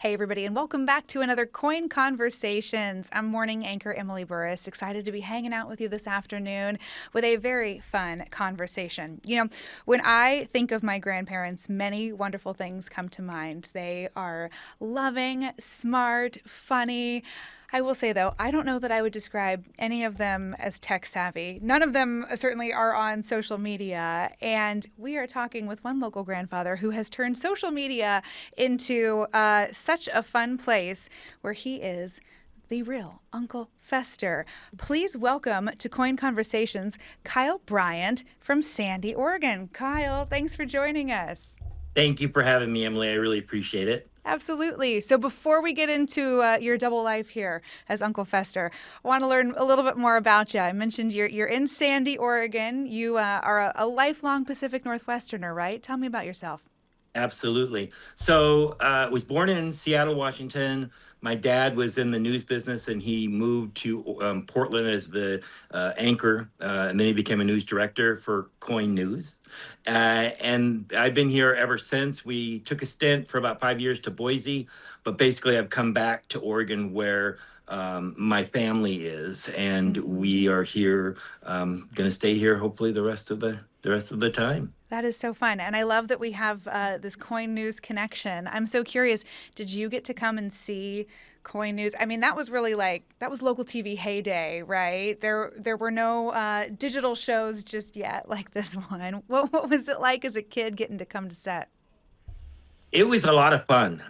Hey, everybody, and welcome back to another KOIN Conversations. I'm morning anchor Emily Burris, excited to be hanging out with you this afternoon with a very fun conversation. When I think of my grandparents, many wonderful things come to mind. They are loving, smart, funny. I will say, though, I don't know that I would describe any of them as tech savvy. None of them certainly are on social media. And we are talking with one local grandfather who has turned social media into such a fun place where he is the real Uncle Fester. Please welcome to KOIN Conversations, Kyle Bryant from Sandy, Oregon. Kyle, thanks for joining us. Thank you for having me, Emily. I really appreciate it. Absolutely. So before we get into your double life here as Uncle Fester, I want to learn a little bit more about you. I mentioned you're in Sandy, Oregon. You are a lifelong Pacific Northwesterner, right? Tell me about yourself. Absolutely. So, was born in Seattle, Washington. My dad was in the news business, and he moved to Portland as the anchor, and then he became a news director for KOIN News. And I've been here ever since. We took a stint for about 5 years to Boise, but basically I've come back to Oregon where my family is, and we are here. Going to stay here hopefully the rest of the time. That is so fun. And I love that we have this KOIN News connection. I'm so curious, did you get to come and see KOIN News? I mean, that was really that was local TV heyday, right? There were no digital shows just yet like this one. What was it like as a kid getting to come to set? It was a lot of fun.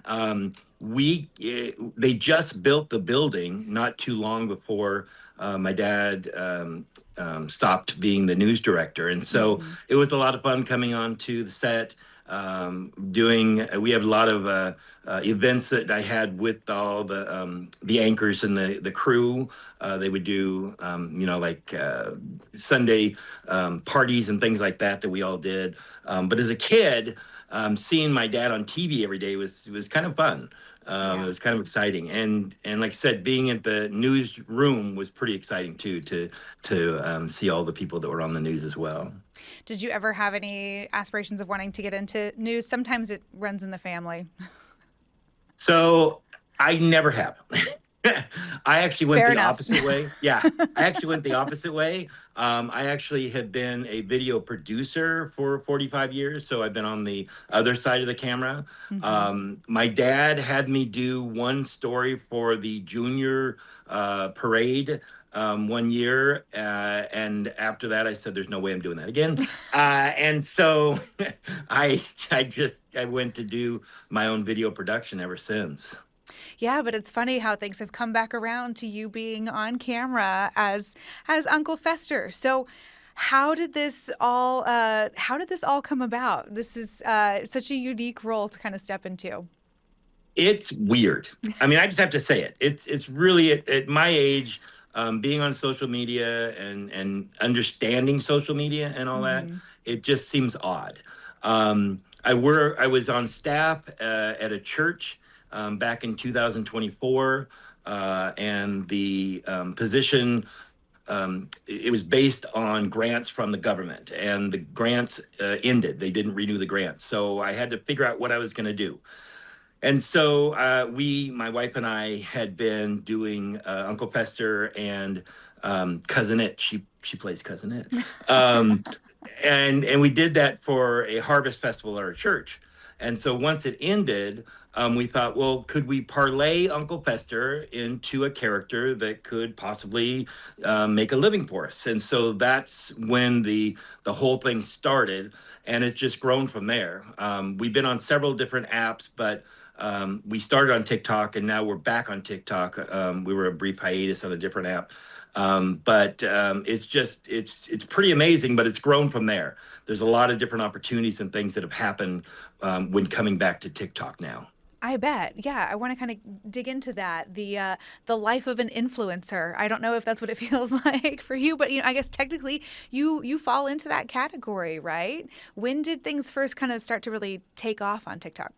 They just built the building not too long before my dad stopped being the news director, and so it was a lot of fun coming on to the set. Doing We had a lot of events that I had with all the anchors and the crew. They would do Sunday parties and things like that we all did. But as a kid, seeing my dad on TV every day was kind of fun. It Yeah. was kind of exciting, and like I said, being at the newsroom was pretty exciting too. To see all the people that were on the news as well. Did you ever have any aspirations of wanting to get into news? Sometimes it runs in the family. So I never have. I actually went Fair the enough. opposite way. Yeah, I actually went the opposite way. I actually had been a video producer for 45 years, so I've been on the other side of the camera. My dad had me do one story for the junior parade one year, and after that, I said, "There's no way I'm doing that again." And so I went to do my own video production ever since. Yeah, but it's funny how things have come back around to you being on camera as Uncle Fester. So, how did this all come about? This is such a unique role to kind of step into. It's weird. I mean, I just have to say it. It's really at my age, being on social media and understanding social media and all that. Hmm. It just seems odd. I was on staff at a church back in 2024, and the position, it was based on grants from the government, and the grants ended. They didn't renew the grants, so I had to figure out what I was going to do. And so my wife and I, had been doing Uncle Fester and Cousin It. She plays Cousin It, and we did that for a harvest festival at our church. And so once it ended, we thought, well, could we parlay Uncle Fester into a character that could possibly make a living for us? And so that's when the whole thing started, and it's just grown from there. We've been on several different apps, but we started on TikTok, and now we're back on TikTok. We were a brief hiatus on a different app. But it's pretty amazing, but it's grown from there. There's a lot of different opportunities and things that have happened when coming back to TikTok now. I bet. Yeah, I want to kind of dig into that. The life of an influencer. I don't know if that's what it feels like for you, but I guess technically you fall into that category, right? When did things first kind of start to really take off on TikTok?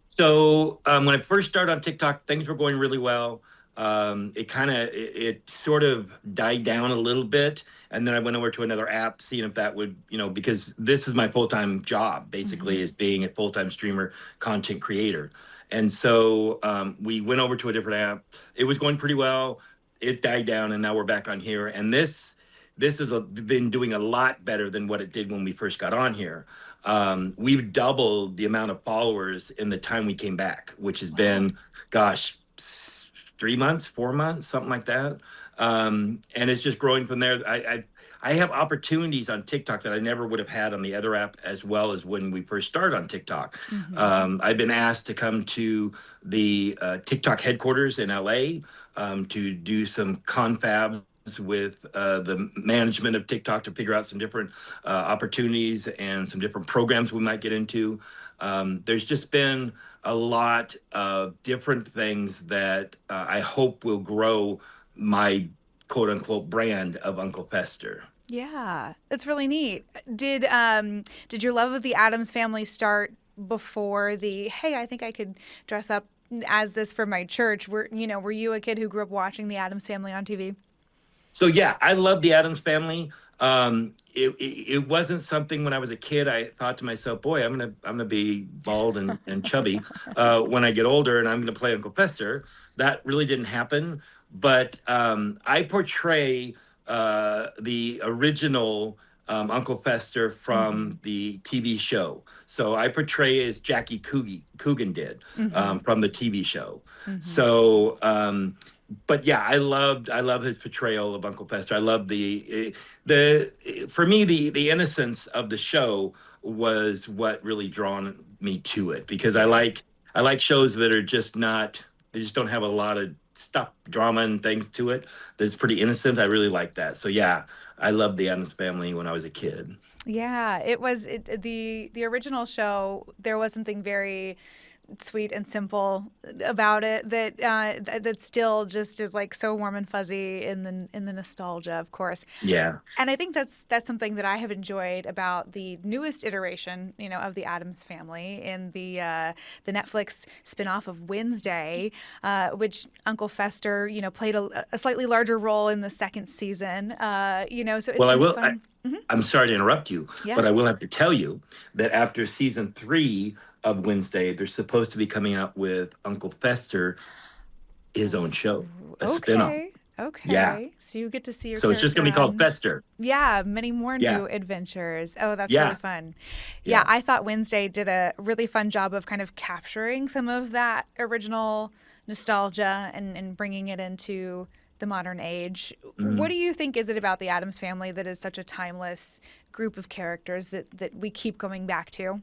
So when I first started on TikTok, things were going really well. it kind of it sort of died down a little bit, and then I went over to another app seeing if that would, because this is my full-time job basically, Hmm. is being a full-time streamer, content creator. And so we went over to a different app. It was going pretty well. It died down, and now we're back on here, and this has been doing a lot better than what it did when we first got on here. We've doubled the amount of followers in the time we came back, which has Wow. been, gosh, 3 months, 4 months, something like that. And it's just growing from there. I have opportunities on TikTok that I never would have had on the other app, as well as when we first started on TikTok. Hmm. I've been asked to come to the TikTok headquarters in LA to do some confabs with the management of TikTok to figure out some different opportunities and some different programs we might get into. There's just been a lot of different things that I hope will grow my quote unquote brand of Uncle Fester. Yeah, it's really neat. Did your love of the Adams Family start before the hey, I think I could dress up as this for my church? Were you a kid who grew up watching the Adams Family on TV? So yeah, I love the Adams Family. It wasn't something when I was a kid I thought to myself, boy, I'm gonna be bald and chubby when I get older, and I'm gonna play Uncle Fester. That really didn't happen. But I portray the original Uncle Fester Hmm. from the TV show. So I portray as Jackie Coogan did Hmm. from the TV show. Hmm. So but yeah, I love his portrayal of Uncle Fester. I love the for me the innocence of the show was what really drawn me to it, because Yeah. I like shows that are just not, they just don't have a lot of stuff, drama and things to it. That's pretty innocent. I really like that. So yeah, I loved the Addams Family when I was a kid. Yeah, the original show. There was something very sweet and simple about it that still just is like so warm and fuzzy in the nostalgia, of course. Yeah. And I think that's something that I have enjoyed about the newest iteration, of the Addams Family in the Netflix spinoff of Wednesday, which Uncle Fester, played a slightly larger role in the second season. So it's Well, been fun. I'm sorry to interrupt you, Yeah. but I will have to tell you that after season 3 of Wednesday, they're supposed to be coming out with Uncle Fester, his own show, Ooh, a spinoff. okay. Yeah. Okay. So you get to see your So it's just going character to be called on, Fester. yeah, many more Yeah. new adventures. Oh, that's really Yeah. fun. Yeah, Yeah. I thought Wednesday did a really fun job of kind of capturing some of that original nostalgia and bringing it into the modern age. What Mhm. do you think is it about the Addams Family that is such a timeless group of characters that we keep going back to?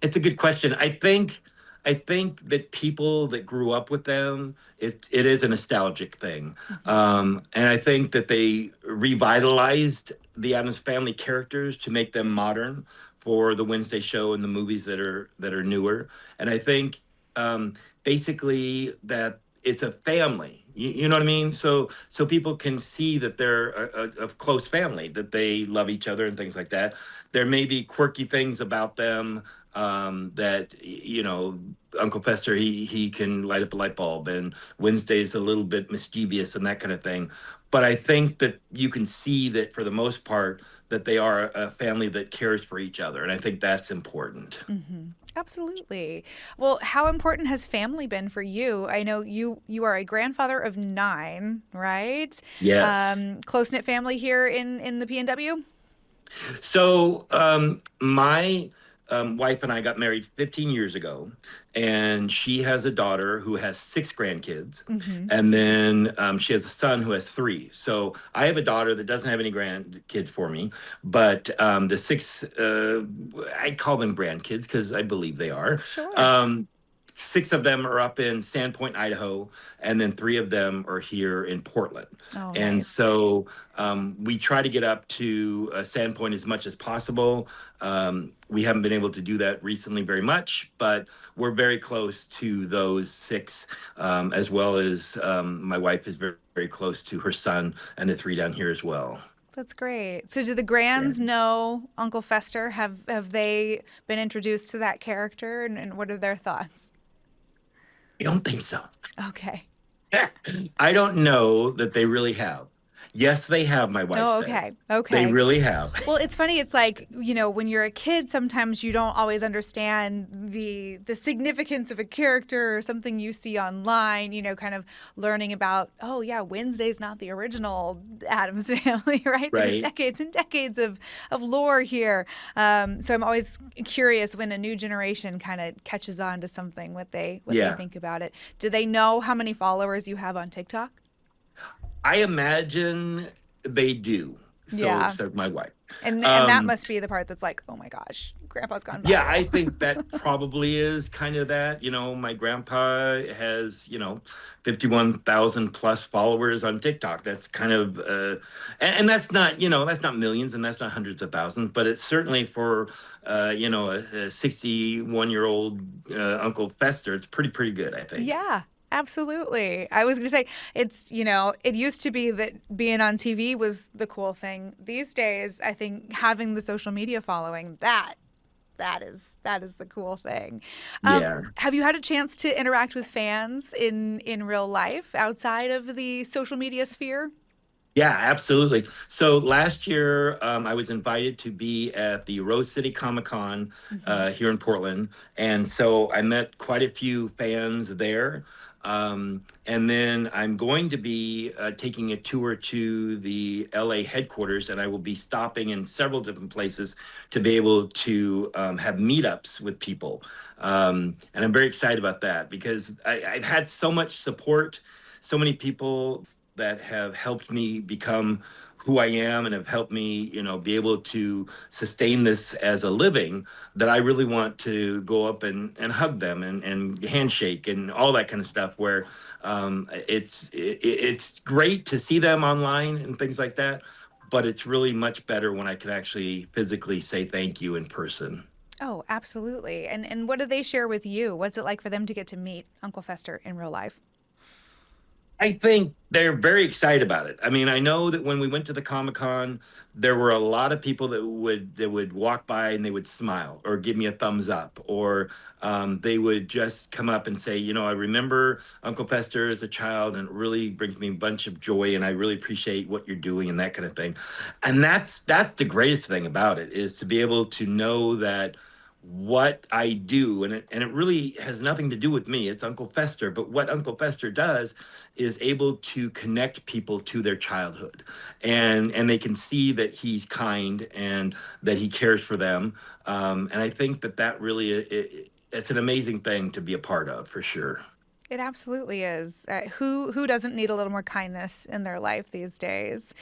It's a good question. I think that people that grew up with them, it is a nostalgic thing. Hmm. And I think that they revitalized the Addams Family characters to make them modern for the Wednesday show and the movies that are newer. And I think um, basically that it's a family. You know what I mean? So people can see that they're a close family, that they love each other and things like that. There may be quirky things about them that Uncle Fester, he can light up a light bulb, and Wednesday's a little bit mischievous and that kind of thing. But I think that you can see that for the most part that they are a family that cares for each other, and I think that's important. Hmm. Absolutely. Well, how important has family been for you? I know you are a grandfather of nine, right? Yes. Close knit family here in the PNW. So my wife and I got married 15 years ago, and she has a daughter who has 6 grandkids, Mm-hmm. and then she has a son who has 3. So I have a daughter that doesn't have any grandkids for me, but the 6, I call them grandkids because I believe they are. Sure. Um, 6 of them are up in Sandpoint, Idaho, and then 3 of them are here in Portland. Oh, And nice. so we try to get up to Sandpoint as much as possible. We haven't been able to do that recently very much, but we're very close to those 6, as well as my wife is very, very close to her son and the 3 down here as well. That's great. So do the Yeah. Grands know Uncle Fester? Have they been introduced to that character and what are their thoughts? I don't think so. Okay. I don't know that they really have. Yes, they have, my wife Oh, okay. says. They Okay. really have. Well, it's funny. It's like, when you're a kid, sometimes you don't always understand the significance of a character or something you see online, kind of learning about, oh yeah, Wednesday's not the original Addams Family, right? There's Right? decades and decades of lore here. So I'm always curious when a new generation kind of catches on to something, what they Yeah. think about it. Do they know how many followers you have on TikTok? I imagine they do. So Yeah. says my wife. And that Um, must be the part that's like, oh my gosh, grandpa's gone yeah, viral. I think that probably is kind of that. My grandpa has, 51,000 plus followers on TikTok. That's kind of, and that's not millions and that's not hundreds of thousands, but it's certainly for, a 61-year-old Uncle Fester. It's pretty good, I think. Yeah, absolutely. I was going to say it used to be that being on TV was the cool thing. These days, I think having the social media following, that is the cool thing. Yeah. Have you had a chance to interact with fans in real life outside of the social media sphere? Yeah, absolutely. So last year, I was invited to be at the Rose City Comic Con Hmm. here in Portland, and so I met quite a few fans there. And then I'm going to be taking a tour to the LA headquarters, and I will be stopping in several different places to be able to have meetups with people. And I'm very excited about that because I've had so much support, so many people that have helped me become who I am and have helped me, be able to sustain this as a living, that I really want to go up and hug them and handshake and all that kind of stuff where it's great to see them online and things like that, but it's really much better when I can actually physically say thank you in person. Oh, absolutely. And what do they share with you? What's it like for them to get to meet Uncle Fester in real life? I think they're very excited about it. I mean, I know that when we went to the Comic Con, there were a lot of people that would walk by and they would smile or give me a thumbs up, or they would just come up and say, I remember Uncle Fester as a child, and it really brings me a bunch of joy, and I really appreciate what you're doing and that kind of thing. And that's the greatest thing about it is to be able to know that what I do, and it really has nothing to do with me. It's Uncle Fester, but what Uncle Fester does is able to connect people to their childhood, and they can see that he's kind and that he cares for them. And I think that really it's an amazing thing to be a part of for sure. It absolutely is. Who doesn't need a little more kindness in their life these days?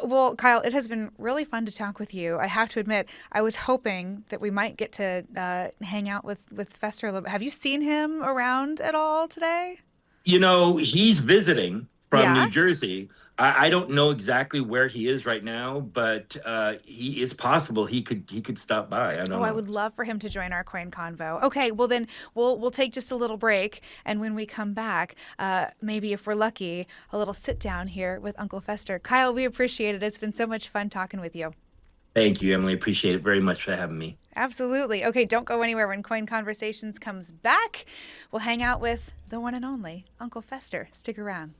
Well, Kyle, it has been really fun to talk with you. I have to admit, I was hoping that we might get to hang out with Fester a little bit. Have you seen him around at all today? He's visiting from Yeah. New Jersey. I don't know exactly where he is right now, but he is possible he could stop by. I Oh, don't I know. would love for him to join our Coin Convo. Okay, well then we'll take just a little break, and when we come back, maybe if we're lucky, a little sit down here with Uncle Fester. Kyle, we appreciate it. It's been so much fun talking with you. Thank you, Emily. Appreciate it very much for having me. Absolutely. Okay, don't go anywhere. When Coin Conversations comes back, we'll hang out with the one and only Uncle Fester. Stick around.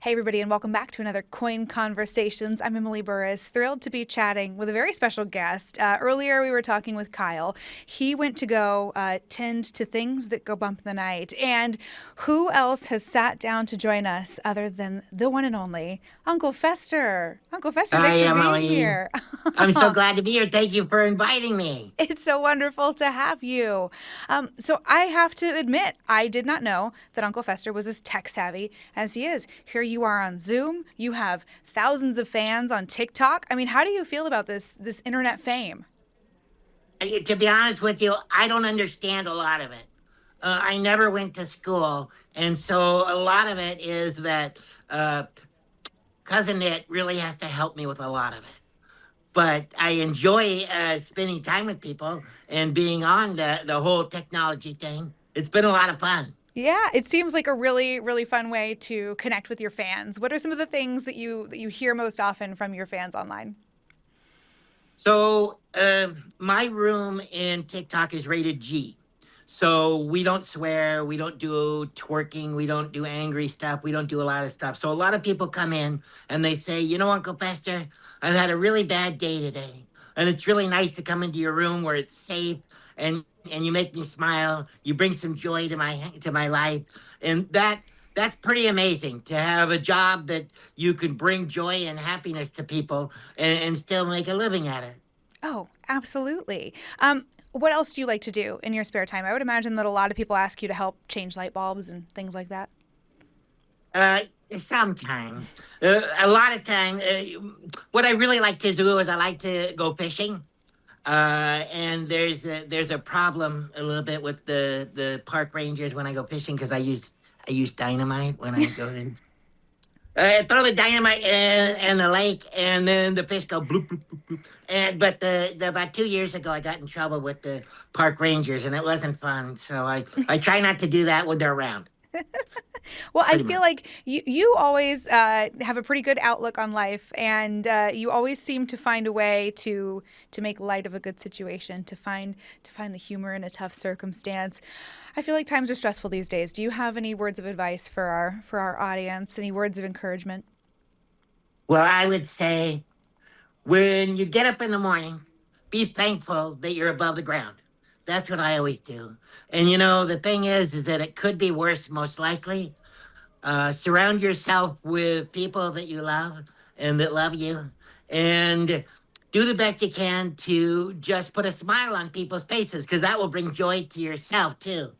Hey, everybody, and welcome back to another Coin Conversations. I'm Emily Burris, thrilled to be chatting with a very special guest. Earlier, we were talking with Kyle. He went to go tend to things that go bump in the night. And who else has sat down to join us other than the one and only Uncle Fester? Uncle Fester, Hi, thanks for being Emily. here. I'm so glad to be here. Thank you for inviting me. It's so wonderful to have you. So I have to admit, I did not know that Uncle Fester was as tech savvy as he is. Here you are on Zoom. You have thousands of fans on TikTok. I mean, how do you feel about this internet fame? To be honest with you, I don't understand a lot of it. I never went to school, and so a lot of it is that cousin Nick really has to help me with a lot of it. But I enjoy spending time with people and being on the whole technology thing. It's been a lot of fun. Yeah, it seems like a really, really fun way to connect with your fans. What are some of the things that you hear most often from your fans online? So my room in TikTok is rated G. So we don't swear, we don't do twerking, we don't do angry stuff, we don't do a lot of stuff. So a lot of people come in and they say, you know, Uncle Fester, I've had a really bad day today. And it's really nice to come into your room where it's safe and you make me smile. You bring some joy to my life. And that's pretty amazing to have a job that you can bring joy and happiness to people and still make a living at it. Oh, absolutely. What else do you like to do in your spare time? I would imagine that a lot of people ask you to help change light bulbs and things like that. Uh, Sometimes, a lot of time, what I really like to do is I like to go fishing. And there's a problem a little bit with the park rangers when I go fishing because I use dynamite when I go in. Throw the dynamite in the lake, and then the fish go bloop bloop bloop bloop. And but the about 2 years ago, I got in trouble with the park rangers, and it wasn't fun. So I try not to do that when they're around. Well, I Pretty feel much. like you always have a pretty good outlook on life, and you always seem to find a way to make light of a good situation, to find the humor in a tough circumstance. I feel like times are stressful these days. Do you have any words of advice for our audience? Any words of encouragement? Well, I would say when you get up in the morning, be thankful that you're above the ground. That's what I always do. And the thing is that it could be worse, most likely. Surround yourself with people that you love and that love you, and do the best you can to just put a smile on people's faces because that will bring joy to yourself too.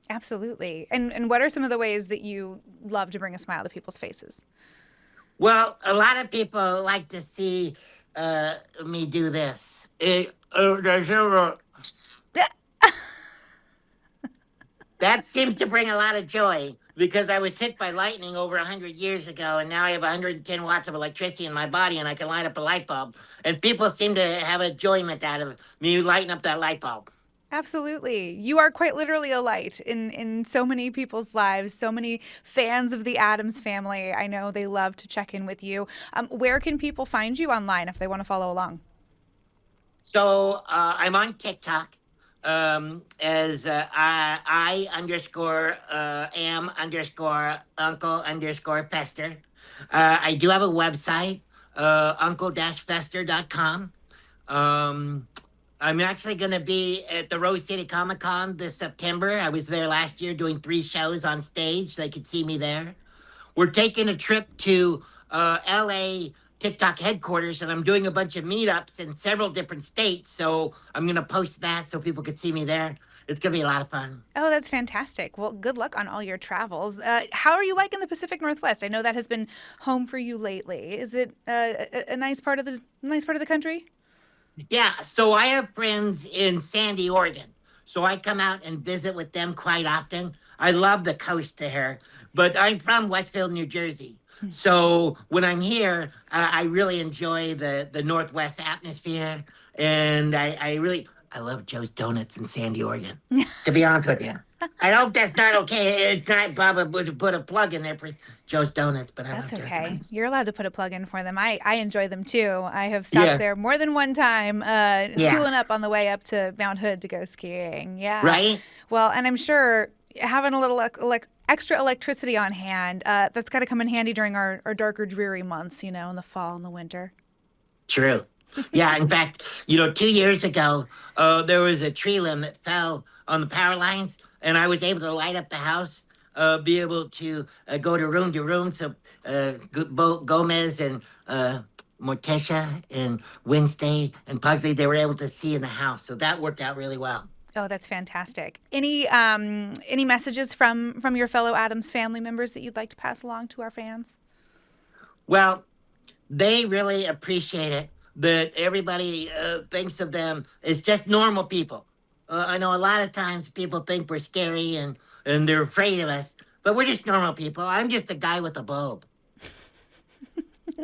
Absolutely. And what are some of the ways that you love to bring a smile to people's faces? Well, a lot of people like to see me do this. That seems to bring a lot of joy because I was hit by lightning over 100 years ago, and now I have 110 watts of electricity in my body, and I can light up a light bulb. And people seem to have enjoyment out of me lighting up that light bulb. Absolutely. You are quite literally a light in so many people's lives, so many fans of the Adams family. I know they love to check in with you. Where can people find you online if they want to follow along? So I'm on TikTok as I underscore am underscore uncle underscore pester. I do have a website, uncle-fester.com. Um, I'm actually going to be at the Rose City Comic Con this September. I was there last year doing 3 shows on stage. They could see me there. We're taking a trip to LA TikTok headquarters, and I'm doing a bunch of meetups in several different states. So I'm going to post that so people can see me there. It's going to be a lot of fun. Oh, that's fantastic. Well, good luck on all your travels. How are you liking the Pacific Northwest? I know that has been home for you lately. Is it a nice part of the country? Yeah, so I have friends in Sandy, Oregon. So I come out and visit with them quite often. I love the coast there, but I'm from Westfield, New Jersey. So when I'm here, I really enjoy the Northwest atmosphere, and I love Joe's Donuts in Sandy, Oregon. To be honest with you, I hope that's not okay. It's not probably to put a plug in there for Joe's Donuts, but I That's love Joe's okay. Donuts. You're allowed to put a plug in for them. I enjoy them too. I have stopped Yeah, there more than one time, yeah, fueling up on the way up to Mount Hood to go skiing. Yeah. right. Well, and I'm sure having a little extra electricity on hand, that's got to come in handy during our darker, dreary months, in the fall and the winter. True. Yeah, in fact, 2 years ago, there was a tree limb that fell on the power lines, and I was able to light up the house, be able to go to room. So Gomez and Morticia and Wednesday and Pugsley, they were able to see in the house. So that worked out really well. Oh, that's fantastic. Any messages from your fellow Adams family members that you'd like to pass along to our fans? Well, they really appreciate it that everybody thinks of them as just normal people. I know a lot of times people think we're scary and they're afraid of us, but we're just normal people. I'm just a guy with a bulb.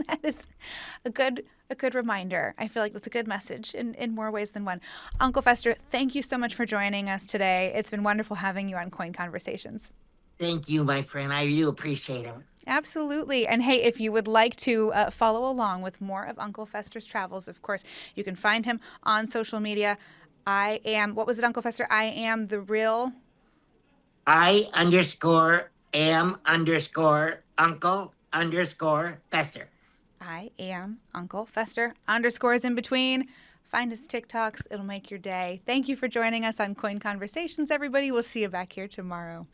That is a good reminder. I feel like that's a good message in more ways than one. Uncle Fester, thank you so much for joining us today. It's been wonderful having you on Coin Conversations. Thank you, my friend. I do appreciate it. Absolutely. And hey, if you would like to follow along with more of Uncle Fester's travels, of course, you can find him on social media I am, what was it, Uncle Fester? I am the real. I_am_uncle_Fester. I am Uncle Fester. Underscores in between. Find his TikToks. It'll make your day. Thank you for joining us on Coin Conversations, everybody. We'll see you back here tomorrow.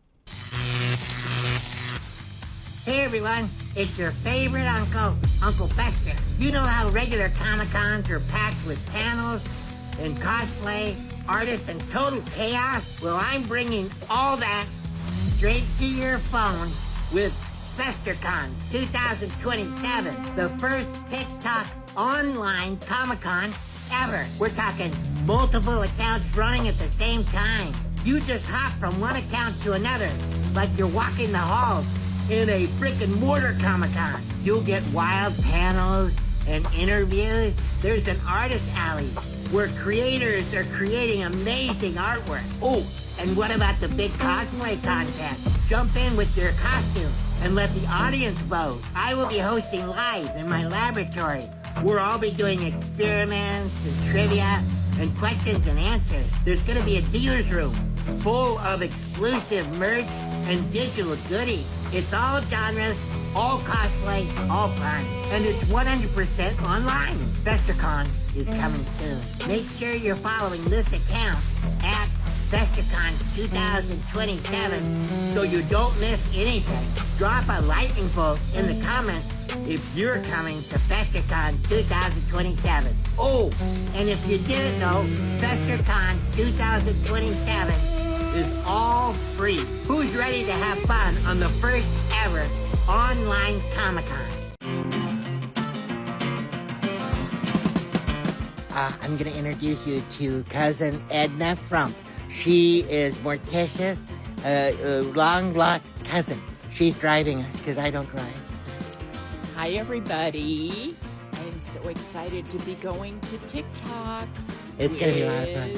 Hey everyone, it's your favorite uncle, Uncle Fester. You know how regular Comic-Cons are packed with panels and cosplay, artists, and total chaos? Well, I'm bringing all that straight to your phone with FesterCon 2027, the first TikTok online Comic-Con ever. We're talking multiple accounts running at the same time. You just hop from one account to another, like you're walking the halls in a brick-and-mortar Comic-Con. You'll get wild panels and interviews. There's an artist alley where creators are creating amazing artwork. Oh, and what about the big cosplay contest? Jump in with your costume and let the audience vote. I will be hosting live in my laboratory. We'll all be doing experiments and trivia and questions and answers. There's gonna be a dealer's room full of exclusive merch and digital goodies. It's all genres, all cosplay, all fun. And it's 100% online. FesterCon is coming soon. Make sure you're following this account at FesterCon 2027 so you don't miss anything. Drop a lightning bolt in the comments if you're coming to FesterCon 2027. Oh, and if you didn't know, FesterCon 2027 is all free. Who's ready to have fun on the first ever online Comic-Con? I'm gonna introduce you to cousin Edna Frump. She is Morticia's long-lost cousin. She's driving us because I don't drive. Hi, everybody. I am so excited to be going to TikTok. It's gonna be a lot of fun.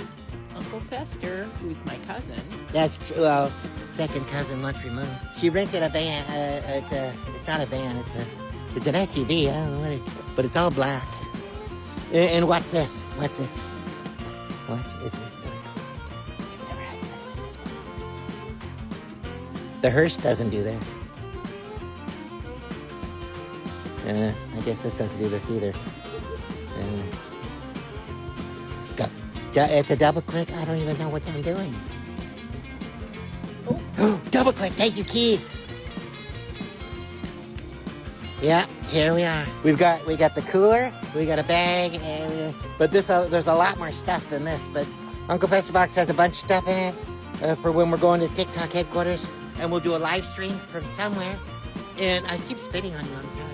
with Uncle Fester, who's my cousin. That's true. Well, second cousin much removed. She rented a van. It's not a van. It's an SUV. I don't know what it, but it's all black. And watch this. Watch this. Watch. It's never had that. The hearse doesn't do this. I guess this doesn't do this either. It's a double click. I don't even know what I'm doing. Oh, double click. Take your keys. Yeah, here we are. We got the cooler. We got a bag, but there's a lot more stuff than this. But Uncle Fester Box has a bunch of stuff in it for when we're going to TikTok headquarters, and we'll do a live stream from somewhere. And I keep spitting on you. I'm sorry.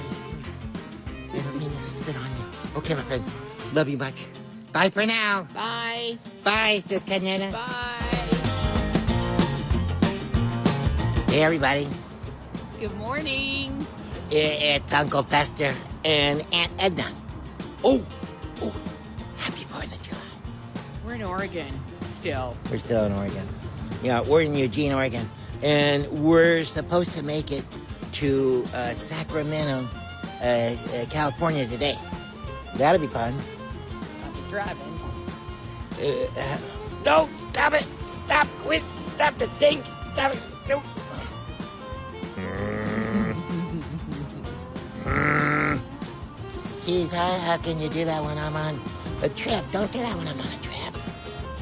I don't mean to spit on you. Okay, my friends. Love you much. Bye for now. Bye. Bye, Sis Caneta. Bye. Hey, everybody. Good morning. It's Uncle Fester and Aunt Edna. Oh, happy 4th of July. We're in Oregon still. We're still in Oregon. Yeah, we're in Eugene, Oregon. And we're supposed to make it to Sacramento, California today. That'll be fun. I'll be driving. No, stop it. Stop, quit. Stop the thing. Stop it. No. Keys, how can you do that when I'm on a trip? Don't do that when I'm on a trip.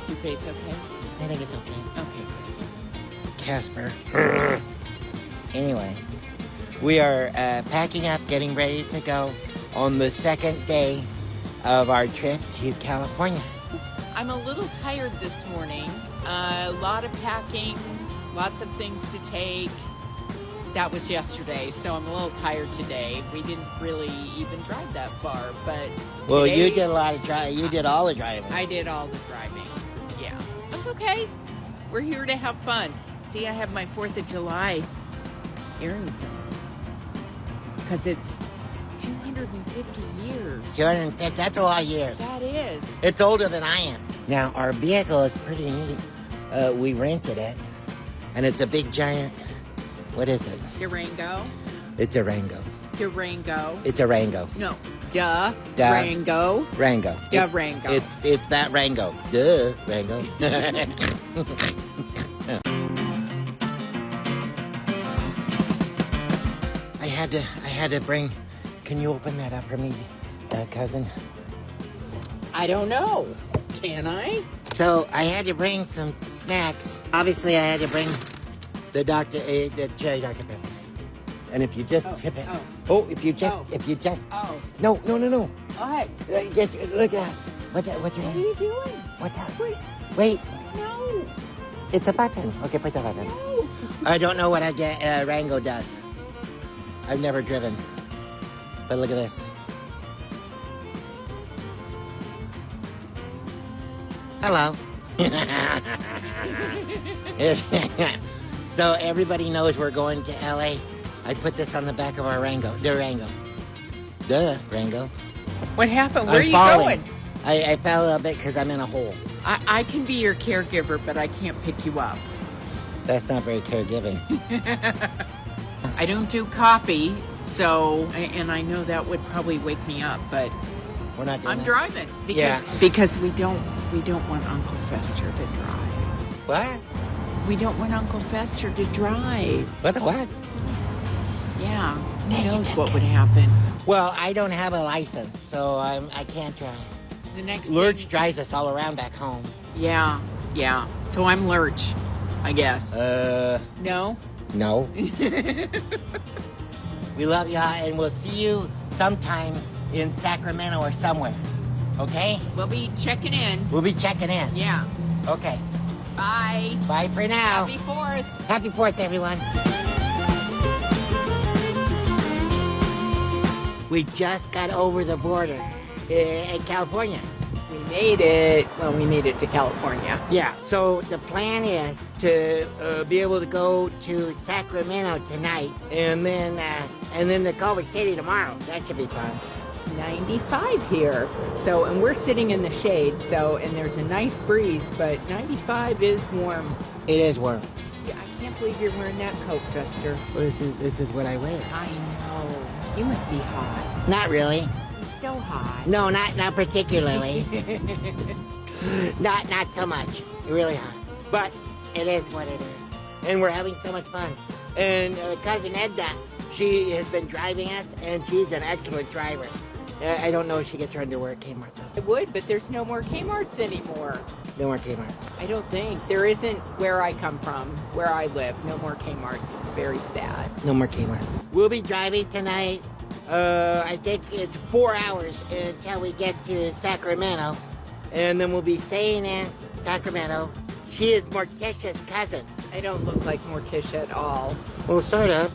Your face okay? I think it's okay. Okay. Casper. Anyway, we are packing up, getting ready to go on the second day of our trip to California. I'm a little tired this morning. A lot of packing, lots of things to take. That was yesterday, so I'm a little tired today. We didn't really even drive that far, but Well, today, you did a lot of driving. You did all the driving. I did all the driving. Yeah, that's okay. We're here to have fun. See, I have my 4th of July earrings on because it's 250 years. 250, that's a lot of years. That is. It's older than I am. Now, our vehicle is pretty neat. We rented it, and it's a big giant, what is it? Durango. It's a Rango. Durango. It's a Rango. No, Duh. Duh. Rango. Rango. Duh, Rango. It's that Rango. Duh, Rango. I had to bring. Can you open that up for me, cousin? I don't know. Can I? So I had to bring some snacks. Obviously, I had to bring the cherry Dr. Peppers. And if you just tip it. If you just. Oh. No. What? Look at. What's your What are hand? you doing? What's that? Wait. No. It's a button. Okay, push the button. No. I don't know what Rango does. I've never driven. But look at this. Hello. So everybody knows we're going to LA. I put this on the back of our Rango. The Rango. Duh, Rango. What happened? Where are you falling. going? I fell a little bit because I'm in a hole. I can be your caregiver, but I can't pick you up. That's not very caregiving. I don't do coffee, so, and I know that would probably wake me up, but We're not doing I'm that. driving because we don't want Uncle Fester to drive. What? We don't want Uncle Fester to drive. What? Yeah, who knows what would happen. Well, I don't have a license, so I can't drive. The next Lurch thing, drives us all around back home. yeah. So I'm Lurch, I guess. No? No. We love y'all, and we'll see you sometime in Sacramento or somewhere. Okay? We'll be checking in. We'll be checking in. Yeah. Okay. Bye. Bye for now. Happy 4th. Happy 4th, everyone. We just got over the border in California. We made it. Well, we made it to California. Yeah, so the plan is to be able to go to Sacramento tonight and then to Culver City tomorrow. That should be fun. It's 95 here. So, and we're sitting in the shade. So, and there's a nice breeze, but 95 is warm. It is warm. Yeah, I can't believe you're wearing that coat, Fester. Well, this is what I wear. I know. You must be hot. Not really. So hot. No, not particularly. not so much. Really hot. But it is what it is. And we're having so much fun. And cousin Edna, she has been driving us, and she's an excellent driver. I don't know if she gets her underwear at Kmart though. I would, but there's no more Kmarts anymore. No more Kmart. I don't think. There isn't where I come from, where I live. No more Kmarts. It's very sad. No more Kmart. We'll be driving tonight. I think it's 4 hours until we get to Sacramento. And then we'll be staying in Sacramento. She is Morticia's cousin. I don't look like Morticia at all. Well, sort of.